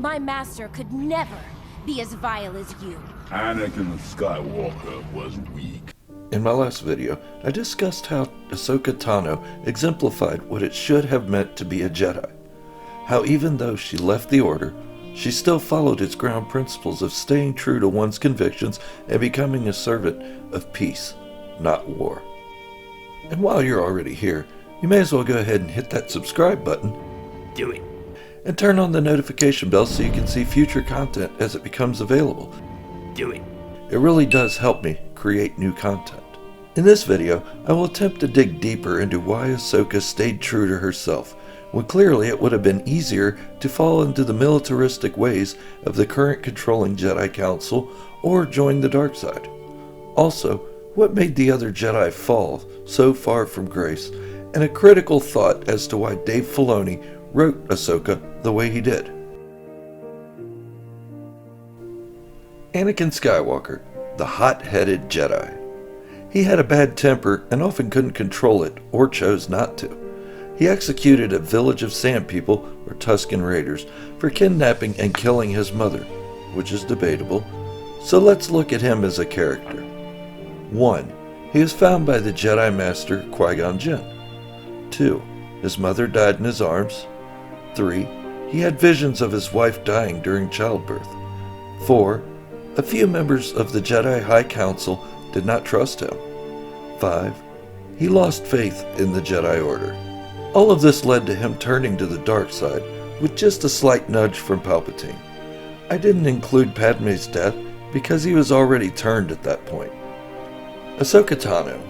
My master could never be as vile as you. Anakin Skywalker was weak. In my last video, I discussed how Ahsoka Tano exemplified what it should have meant to be a Jedi. How even though she left the Order, she still followed its ground principles of staying true to one's convictions and becoming a servant of peace, not war. And while you're already here, you may as well go ahead and hit that subscribe button. Do it. And turn on the notification bell so you can see future content as it becomes available. Do it. It really does help me create new content. In this video, I will attempt to dig deeper into why Ahsoka stayed true to herself, when clearly it would have been easier to fall into the militaristic ways of the current controlling Jedi Council or join the dark side. Also, what made the other Jedi fall so far from grace, and a critical thought as to why Dave Filoni wrote Ahsoka the way he did. Anakin Skywalker, the hot-headed Jedi. He had a bad temper and often couldn't control it or chose not to. He executed a village of sand people, or Tusken Raiders, for kidnapping and killing his mother, which is debatable. So let's look at him as a character. 1. He was found by the Jedi Master Qui-Gon Jinn. 2. His mother died in his arms. 3. He had visions of his wife dying during childbirth. 4. A few members of the Jedi High Council did not trust him. 5. He lost faith in the Jedi Order. All of this led to him turning to the dark side with just a slight nudge from Palpatine. I didn't include Padme's death because he was already turned at that point. Ahsoka Tano,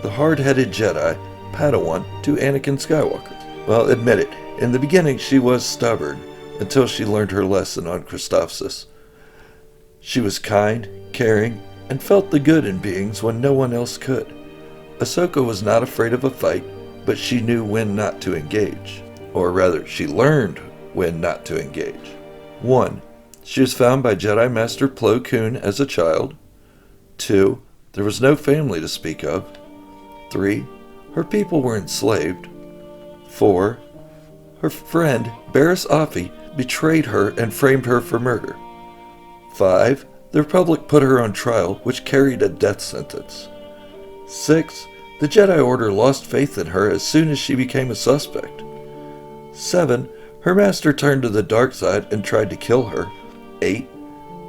the hard-headed Jedi Padawan to Anakin Skywalker. Well, admit it, in the beginning she was stubborn until she learned her lesson on Christophsis. She was kind, caring, and felt the good in beings when no one else could. Ahsoka was not afraid of a fight, but she knew when not to engage. Or rather, she learned when not to engage. 1. She was found by Jedi Master Plo Koon as a child. 2. There was no family to speak of. 3. Her people were enslaved. 4. Her friend, Barriss Offee, betrayed her and framed her for murder. 5. The Republic put her on trial, which carried a death sentence. 6. The Jedi Order lost faith in her as soon as she became a suspect. 7. Her master turned to the dark side and tried to kill her. 8.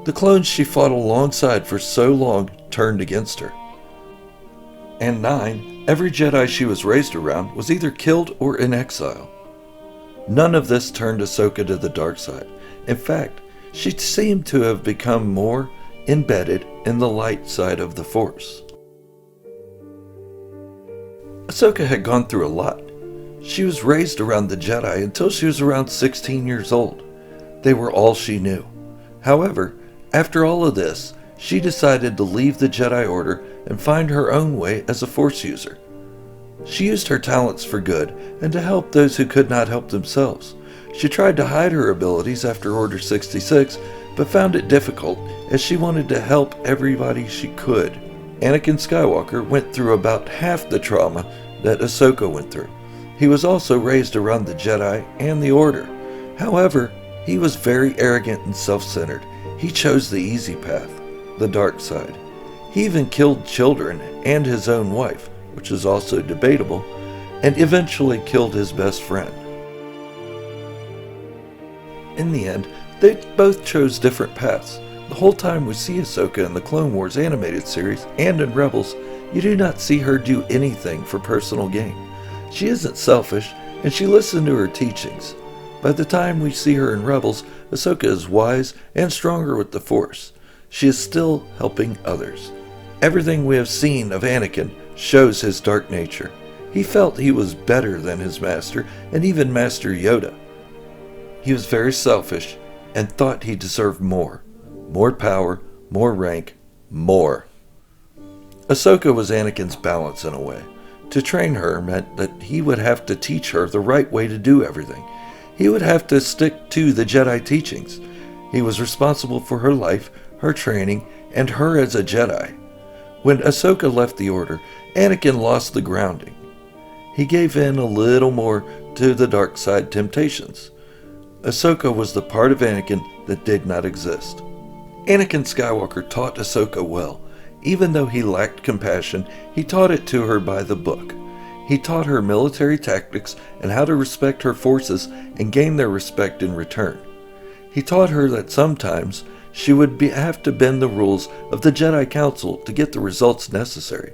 The clones she fought alongside for so long turned against her. And 9. Every Jedi she was raised around was either killed or in exile. None of this turned Ahsoka to the dark side. In fact, she seemed to have become more embedded in the light side of the Force. Ahsoka had gone through a lot. She was raised around the Jedi until she was around 16 years old. They were all she knew. However, after all of this, she decided to leave the Jedi Order and find her own way as a Force user. She used her talents for good and to help those who could not help themselves. She tried to hide her abilities after Order 66, but found it difficult as she wanted to help everybody she could. Anakin Skywalker went through about half the trauma that Ahsoka went through. He was also raised around the Jedi and the Order. However, he was very arrogant and self-centered. He chose the easy path, the dark side. He even killed children and his own wife, which is also debatable, and eventually killed his best friend. In the end, they both chose different paths. The whole time we see Ahsoka in the Clone Wars animated series and in Rebels, you do not see her do anything for personal gain. She isn't selfish, and she listened to her teachings. By the time we see her in Rebels, Ahsoka is wise and stronger with the Force. She is still helping others. Everything we have seen of Anakin shows his dark nature. He felt he was better than his master and even Master Yoda. He was very selfish and thought he deserved more. More power, more rank, more. Ahsoka was Anakin's balance in a way. To train her meant that he would have to teach her the right way to do everything. He would have to stick to the Jedi teachings. He was responsible for her life, her training, and her as a Jedi. When Ahsoka left the Order, Anakin lost the grounding. He gave in a little more to the dark side temptations. Ahsoka was the part of Anakin that did not exist. Anakin Skywalker taught Ahsoka well. Even though he lacked compassion, he taught it to her by the book. He taught her military tactics and how to respect her forces and gain their respect in return. He taught her that sometimes she would have to bend the rules of the Jedi Council to get the results necessary,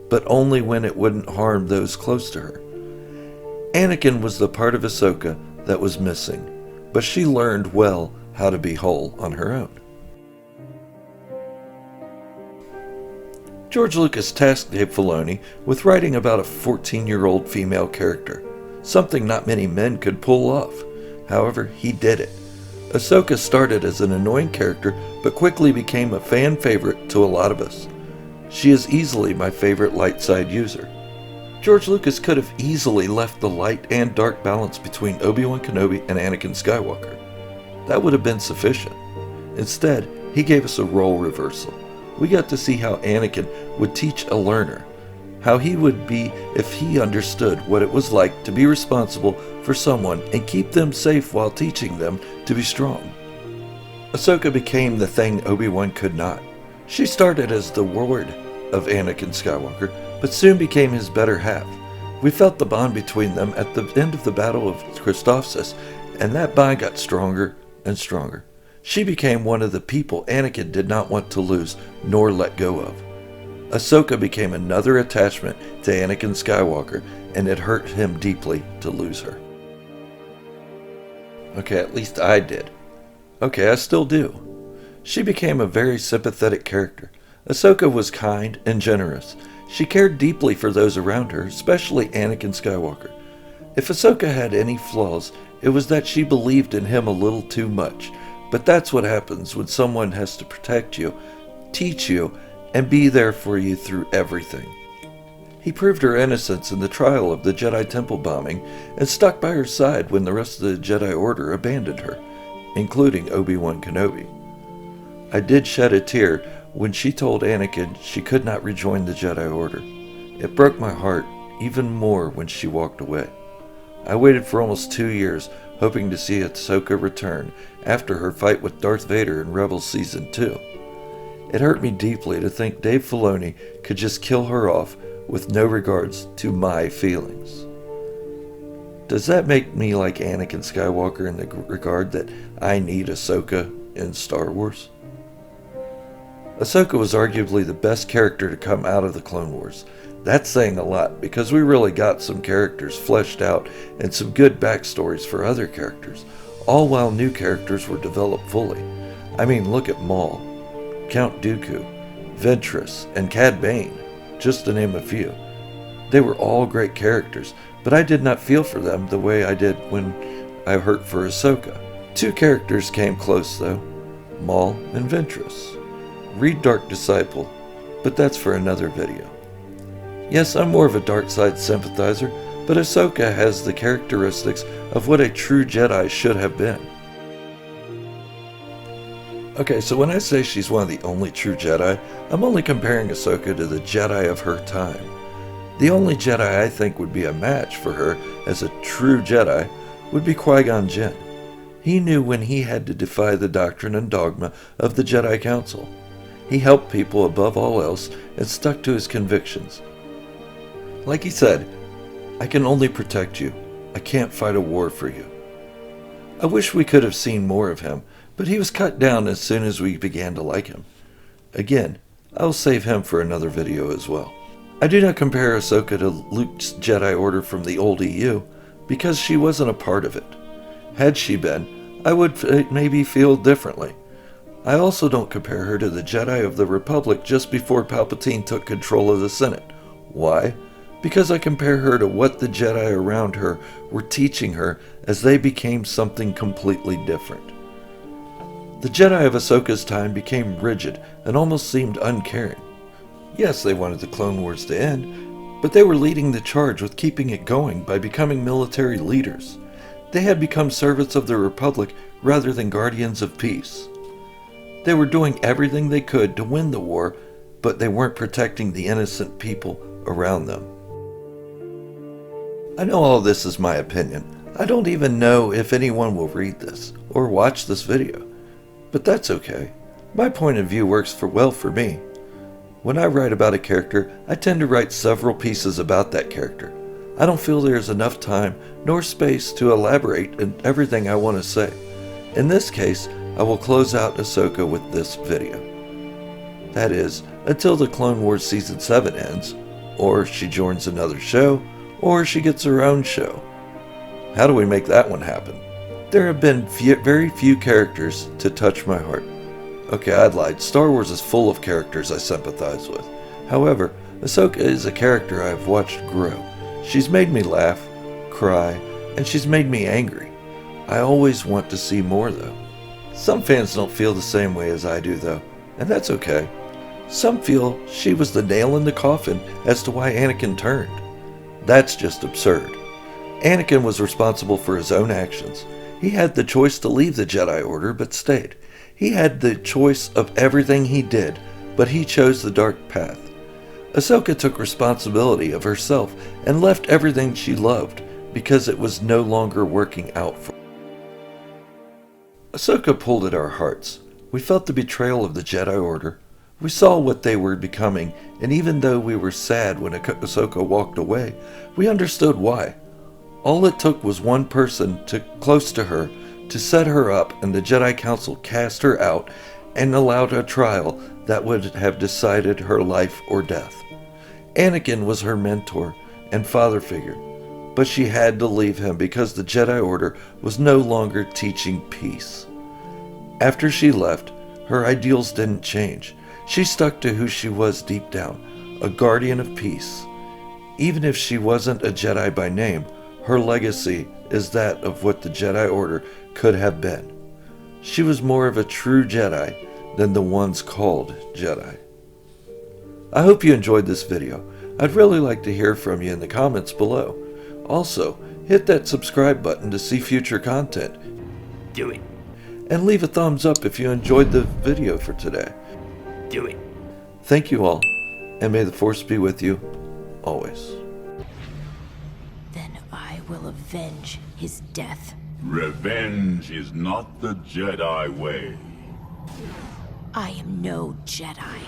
but only when it wouldn't harm those close to her. Anakin was the part of Ahsoka that was missing, but she learned well how to be whole on her own. George Lucas tasked Dave Filoni with writing about a 14-year-old female character, something not many men could pull off. However, he did it. Ahsoka started as an annoying character, but quickly became a fan favorite to a lot of us. She is easily my favorite light side user. George Lucas could have easily left the light and dark balance between Obi-Wan Kenobi and Anakin Skywalker. That would have been sufficient. Instead, he gave us a role reversal. We got to see how Anakin would teach a learner, how he would be if he understood what it was like to be responsible for someone and keep them safe while teaching them to be strong. Ahsoka became the thing Obi-Wan could not. She started as the ward of Anakin Skywalker, but soon became his better half. We felt the bond between them at the end of the Battle of Christophsis, and that bond got stronger and stronger. She became one of the people Anakin did not want to lose nor let go of. Ahsoka became another attachment to Anakin Skywalker, and it hurt him deeply to lose her. Okay, at least I did. Okay, I still do. She became a very sympathetic character. Ahsoka was kind and generous. She cared deeply for those around her, especially Anakin Skywalker. If Ahsoka had any flaws, it was that she believed in him a little too much. But that's what happens when someone has to protect you, teach you, and be there for you through everything. He proved her innocence in the trial of the Jedi Temple bombing and stuck by her side when the rest of the Jedi Order abandoned her, including Obi-Wan Kenobi. I did shed a tear when she told Anakin she could not rejoin the Jedi Order. It broke my heart even more when she walked away. I waited for almost 2 years, hoping to see Ahsoka return after her fight with Darth Vader in Rebels Season 2. It hurt me deeply to think Dave Filoni could just kill her off with no regards to my feelings. Does that make me like Anakin Skywalker in the regard that I need Ahsoka in Star Wars? Ahsoka was arguably the best character to come out of the Clone Wars. That's saying a lot, because we really got some characters fleshed out and some good backstories for other characters, all while new characters were developed fully. I mean, look at Maul, Count Dooku, Ventress, and Cad Bane, just to name a few. They were all great characters, but I did not feel for them the way I did when I hurt for Ahsoka. 2 characters came close though, Maul and Ventress. Read Dark Disciple, but that's for another video. Yes, I'm more of a dark side sympathizer, but Ahsoka has the characteristics of what a true Jedi should have been. Okay, so when I say she's one of the only true Jedi, I'm only comparing Ahsoka to the Jedi of her time. The only Jedi I think would be a match for her as a true Jedi would be Qui-Gon Jinn. He knew when he had to defy the doctrine and dogma of the Jedi Council. He helped people above all else and stuck to his convictions. Like he said, I can only protect you. I can't fight a war for you. I wish we could have seen more of him, but he was cut down as soon as we began to like him. Again, I'll save him for another video as well. I do not compare Ahsoka to Luke's Jedi Order from the old EU, because she wasn't a part of it. Had she been, I would maybe feel differently. I also don't compare her to the Jedi of the Republic just before Palpatine took control of the Senate. Why? Because I compare her to what the Jedi around her were teaching her as they became something completely different. The Jedi of Ahsoka's time became rigid and almost seemed uncaring. Yes, they wanted the Clone Wars to end, but they were leading the charge with keeping it going by becoming military leaders. They had become servants of the Republic rather than guardians of peace. They were doing everything they could to win the war, but they weren't protecting the innocent people around them. I know all this is my opinion. I don't even know if anyone will read this or watch this video, but that's okay. My point of view works well for me. When I write about a character, I tend to write several pieces about that character. I don't feel there's enough time nor space to elaborate in everything I want to say. In this case, I will close out Ahsoka with this video. That is, until the Clone Wars Season 7 ends, or she joins another show, or she gets her own show. How do we make that one happen? There have been very few characters to touch my heart. Okay, I'd lied. Star Wars is full of characters I sympathize with. However, Ahsoka is a character I've watched grow. She's made me laugh, cry, and she's made me angry. I always want to see more though. Some fans don't feel the same way as I do though, and that's okay. Some feel she was the nail in the coffin as to why Anakin turned. That's just absurd. Anakin was responsible for his own actions. He had the choice to leave the Jedi Order but stayed. He had the choice of everything he did, but he chose the dark path. Ahsoka took responsibility of herself and left everything she loved because it was no longer working out for her. Ahsoka pulled at our hearts. We felt the betrayal of the Jedi Order. We saw what they were becoming, and even though we were sad when Ahsoka walked away, we understood why. All it took was one person close to her to set her up, and the Jedi Council cast her out and allowed a trial that would have decided her life or death. Anakin was her mentor and father figure, but she had to leave him because the Jedi Order was no longer teaching peace. After she left, her ideals didn't change. She stuck to who she was deep down, a guardian of peace. Even if she wasn't a Jedi by name, her legacy is that of what the Jedi Order could have been. She was more of a true Jedi than the ones called Jedi. I hope you enjoyed this video. I'd really like to hear from you in the comments below. Also, hit that subscribe button to see future content. Do it. And leave a thumbs up if you enjoyed the video for today. Do it. Thank you all, and may the Force be with you, always. Then I will avenge his death. Revenge is not the Jedi way. I am no Jedi.